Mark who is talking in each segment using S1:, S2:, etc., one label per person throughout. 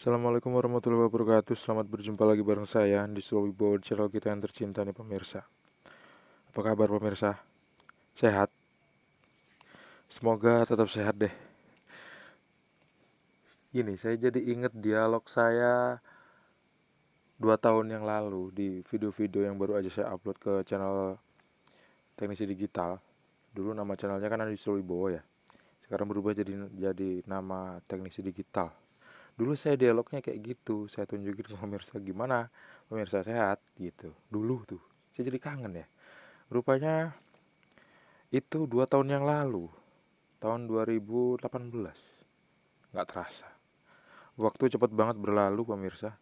S1: Assalamualaikum warahmatullahi wabarakatuh. Selamat berjumpa lagi bareng saya di Slow Board channel kita yang tercinta nih pemirsa. Apa kabar pemirsa? Sehat? Semoga tetap sehat deh. Gini, saya jadi inget dialog saya 2 tahun yang lalu di video-video yang baru aja saya upload ke channel Teknisi Digital. Dulu nama channelnya kan Adi Wibowo ya. Sekarang berubah jadi nama Teknisi Digital. Dulu saya dialognya kayak gitu, saya tunjukin ke pemirsa gimana pemirsa sehat gitu. Dulu tuh, saya jadi kangen ya. Rupanya itu 2 tahun yang lalu, tahun 2018. Nggak terasa. Waktu cepat banget berlalu pemirsa.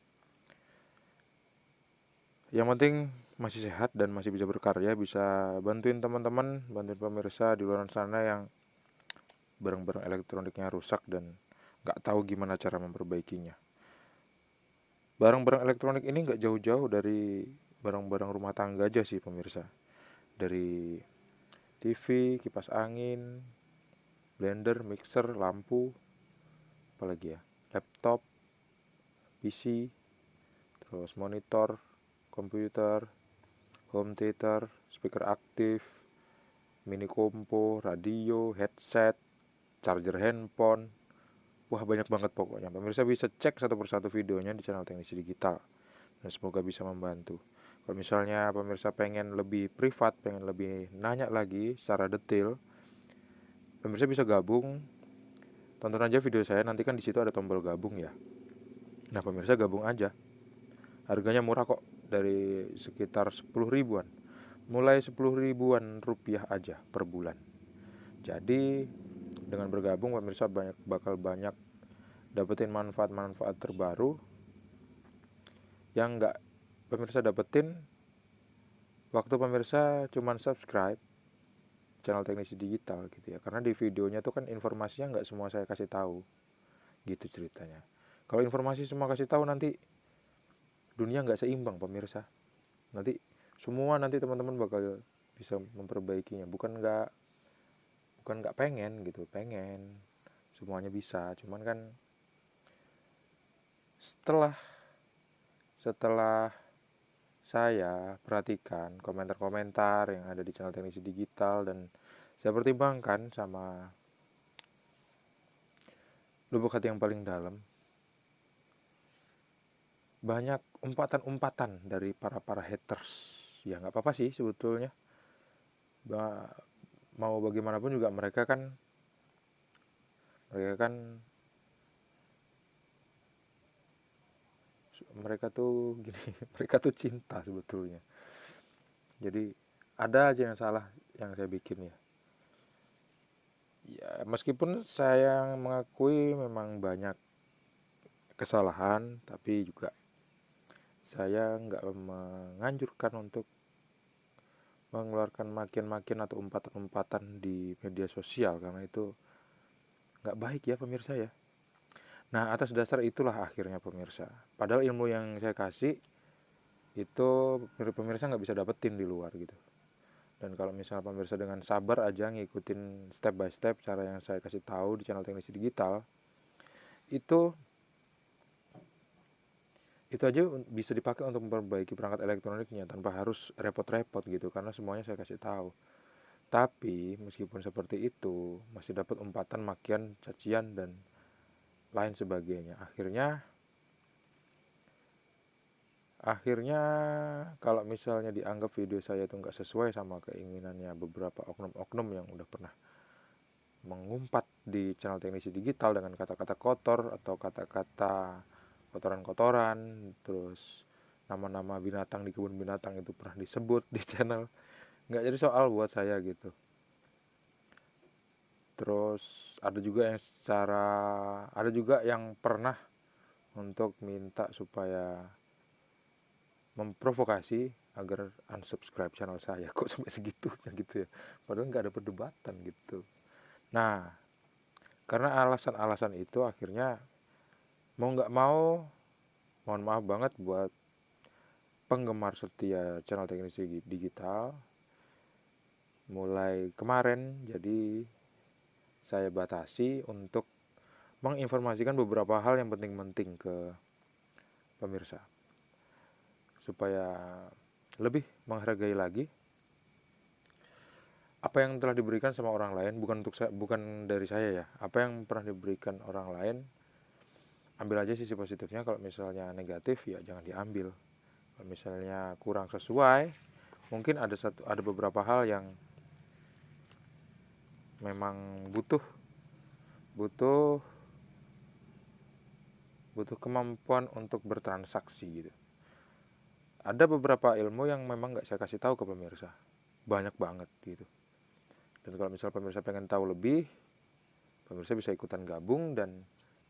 S1: Yang penting masih sehat dan masih bisa berkarya, bisa bantuin teman-teman, bantuin pemirsa di luar sana yang barang-barang elektroniknya rusak dan nggak tahu gimana cara memperbaikinya. Barang-barang elektronik ini nggak jauh-jauh dari barang-barang rumah tangga aja sih pemirsa. Dari TV, kipas angin, blender, mixer, lampu, apalagi ya, laptop, PC, terus monitor, komputer, home theater, speaker aktif, mini kompo, radio, headset, charger handphone. Wah banyak banget pokoknya. Pemirsa bisa cek satu persatu videonya di channel Teknisi Digital. Dan semoga bisa membantu. Kalau misalnya pemirsa pengen lebih privat, pengen lebih nanya lagi secara detail, pemirsa bisa gabung. Tonton aja video saya, nanti kan di situ ada tombol gabung ya. Nah pemirsa gabung aja. Harganya murah kok, dari sekitar 10 ribuan. Mulai 10 ribuan rupiah aja per bulan. Jadi dengan bergabung pemirsa bakal banyak dapetin manfaat-manfaat terbaru yang nggak pemirsa dapetin waktu pemirsa cuman subscribe channel Teknisi Digital gitu ya. Karena di videonya tuh kan informasinya nggak semua saya kasih tahu, gitu ceritanya. Kalau informasi semua kasih tahu nanti dunia nggak seimbang pemirsa. Nanti semua nanti teman-teman bakal bisa memperbaikinya. Bukan nggak pengen gitu, pengen semuanya bisa. Cuman kan setelah setelah saya perhatikan komentar-komentar yang ada di channel Teknisi Digital dan saya pertimbangkan sama lubuk hati yang paling dalam, banyak umpatan-umpatan dari para haters. Ya nggak apa-apa sih sebetulnya. Mau bagaimanapun juga mereka kan mereka tuh gini, mereka tuh cinta sebetulnya. Jadi ada aja yang salah yang saya bikin ya. Ya meskipun saya mengakui memang banyak kesalahan, tapi juga saya nggak menganjurkan untuk mengeluarkan makian-makian atau umpatan-umpatan di media sosial karena itu nggak baik ya pemirsa ya. Nah atas dasar itulah akhirnya pemirsa. Padahal ilmu yang saya kasih itu pemirsa nggak bisa dapetin di luar gitu. Dan kalau misalnya pemirsa dengan sabar aja ngikutin step by step cara yang saya kasih tahu di channel Teknisi Digital, itu itu aja bisa dipakai untuk memperbaiki perangkat elektroniknya tanpa harus repot-repot gitu karena semuanya saya kasih tahu. Tapi meskipun seperti itu masih dapat umpatan, makian, cacian dan lain sebagainya. Akhirnya kalau misalnya dianggap video saya itu nggak sesuai sama keinginannya beberapa oknum-oknum yang udah pernah mengumpat di channel Teknisi Digital dengan kata-kata kotor atau kata-kata kotoran-kotoran, terus nama-nama binatang di kebun binatang itu pernah disebut di channel, nggak jadi soal buat saya gitu. Terus ada juga yang pernah untuk minta supaya memprovokasi agar unsubscribe channel saya. Kok sampai segitunya gitu ya, padahal nggak ada perdebatan gitu. Nah karena alasan-alasan itu akhirnya mau nggak mau, mohon maaf banget buat penggemar setia channel Teknisi Digital, mulai kemarin jadi saya batasi untuk menginformasikan beberapa hal yang penting-penting ke pemirsa supaya lebih menghargai lagi apa yang telah diberikan sama orang lain, bukan dari saya ya, apa yang pernah diberikan orang lain. Ambil aja sisi positifnya. Kalau misalnya negatif ya jangan diambil. Kalau misalnya kurang sesuai, mungkin ada beberapa hal yang memang butuh butuh butuh kemampuan untuk bertransaksi gitu. Ada beberapa ilmu yang memang nggak saya kasih tahu ke pemirsa, banyak banget gitu. Dan kalau misalnya pemirsa pengen tahu lebih, pemirsa bisa ikutan gabung dan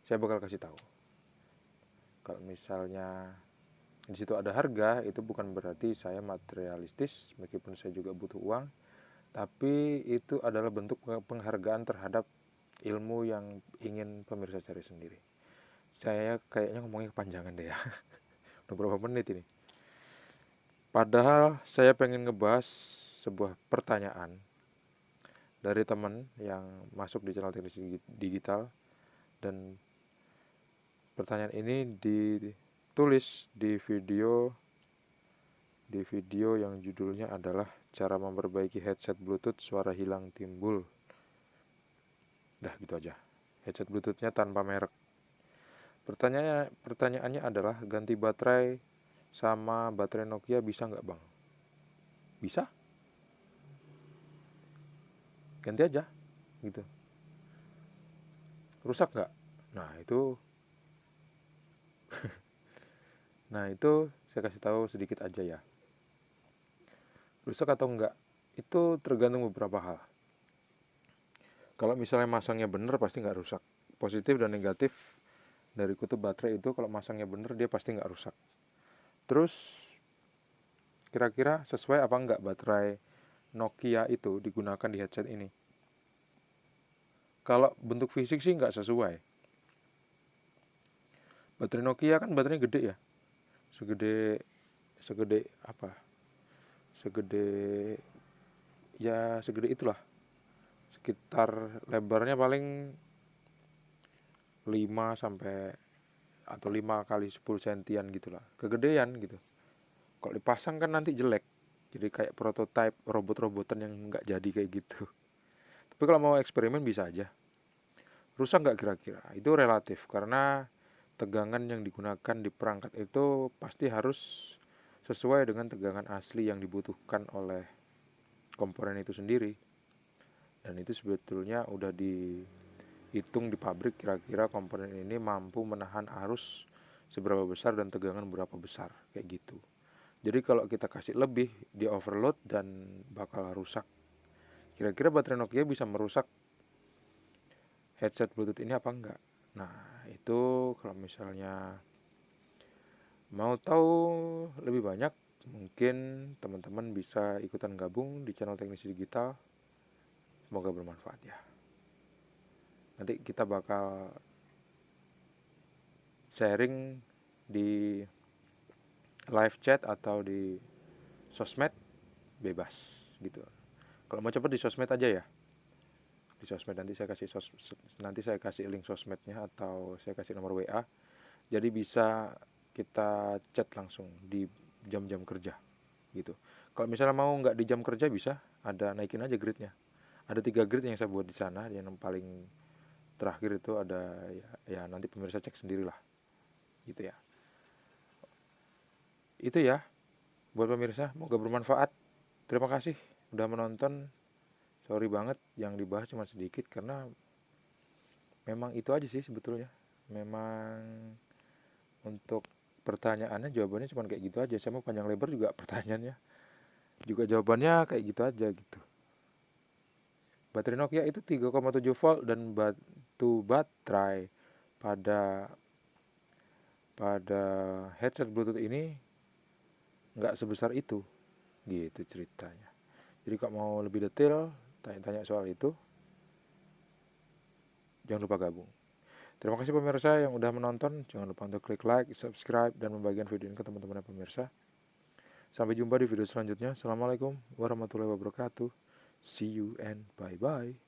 S1: saya bakal kasih tahu. Kalau misalnya di situ ada harga, itu bukan berarti saya materialistis, meskipun saya juga butuh uang, tapi itu adalah bentuk penghargaan terhadap ilmu yang ingin pemirsa cari sendiri. Saya kayaknya ngomongnya kepanjangan deh ya. Udah berapa menit ini? Padahal saya pengen ngebahas sebuah pertanyaan dari teman yang masuk di channel teknis digital, dan pertanyaan ini ditulis di video yang judulnya adalah cara memperbaiki headset Bluetooth suara hilang timbul. Dah gitu aja. Headset Bluetoothnya tanpa merek. Pertanyaannya adalah ganti baterai sama baterai Nokia bisa nggak bang? Bisa, ganti aja gitu. Rusak nggak? Nah itu saya kasih tahu sedikit aja ya. Rusak atau enggak itu tergantung beberapa hal. Kalau misalnya masangnya bener pasti nggak rusak. Positif dan negatif dari kutub baterai itu, kalau masangnya bener dia pasti nggak rusak. Terus kira-kira sesuai apa enggak baterai Nokia itu digunakan di headset ini? Kalau bentuk fisik sih nggak sesuai. Baterai Nokia kan baterainya gede ya, segede segede apa? Segede segede itulah. Sekitar lebarnya paling 5 sampai atau 5 kali 10 sentian gitulah. Kegedean gitu. Kalau dipasang kan nanti jelek. Jadi kayak prototype robot-robotan yang nggak jadi kayak gitu. Tapi kalau mau eksperimen bisa aja. Rusak nggak kira-kira? Itu relatif karena tegangan yang digunakan di perangkat itu pasti harus sesuai dengan tegangan asli yang dibutuhkan oleh komponen itu sendiri. Dan itu sebetulnya udah dihitung di pabrik, kira-kira komponen ini mampu menahan arus seberapa besar dan tegangan berapa besar, kayak gitu. Jadi kalau kita kasih lebih, di overload dan bakal rusak. Kira-kira baterai Nokia bisa merusak headset Bluetooth ini apa enggak? Nah, itu kalau misalnya mau tahu lebih banyak, mungkin teman-teman bisa ikutan gabung di channel Teknisi Digital. Semoga bermanfaat ya. Nanti kita bakal sharing di live chat atau di sosmed, bebas gitu. Kalau mau cepet di sosmed aja ya. Di sosmed nanti saya kasih link sosmednya atau saya kasih nomor WA. Jadi bisa kita chat langsung di jam-jam kerja gitu. Kalau misalnya mau nggak di jam kerja bisa, ada naikin aja gridnya. Ada 3 grid yang saya buat di sana. Yang paling terakhir itu ada ya nanti pemirsa cek sendirilah gitu ya. Itu ya buat pemirsa, semoga bermanfaat. Terima kasih udah menonton. Sorry banget yang dibahas cuma sedikit karena memang itu aja sih sebetulnya. Memang untuk pertanyaannya jawabannya cuma kayak gitu aja. Saya mau panjang lebar juga pertanyaannya, juga jawabannya kayak gitu aja gitu. Baterai Nokia itu 3,7 volt dan batu baterai pada headset Bluetooth ini nggak sebesar itu gitu ceritanya. Jadi kalau mau lebih detail tanya-tanya soal itu, jangan lupa gabung. Terima kasih pemirsa yang udah menonton. Jangan lupa untuk klik like, subscribe, dan membagikan video ini ke teman-teman pemirsa. Sampai jumpa di video selanjutnya. Assalamualaikum warahmatullahi wabarakatuh. See you and bye-bye.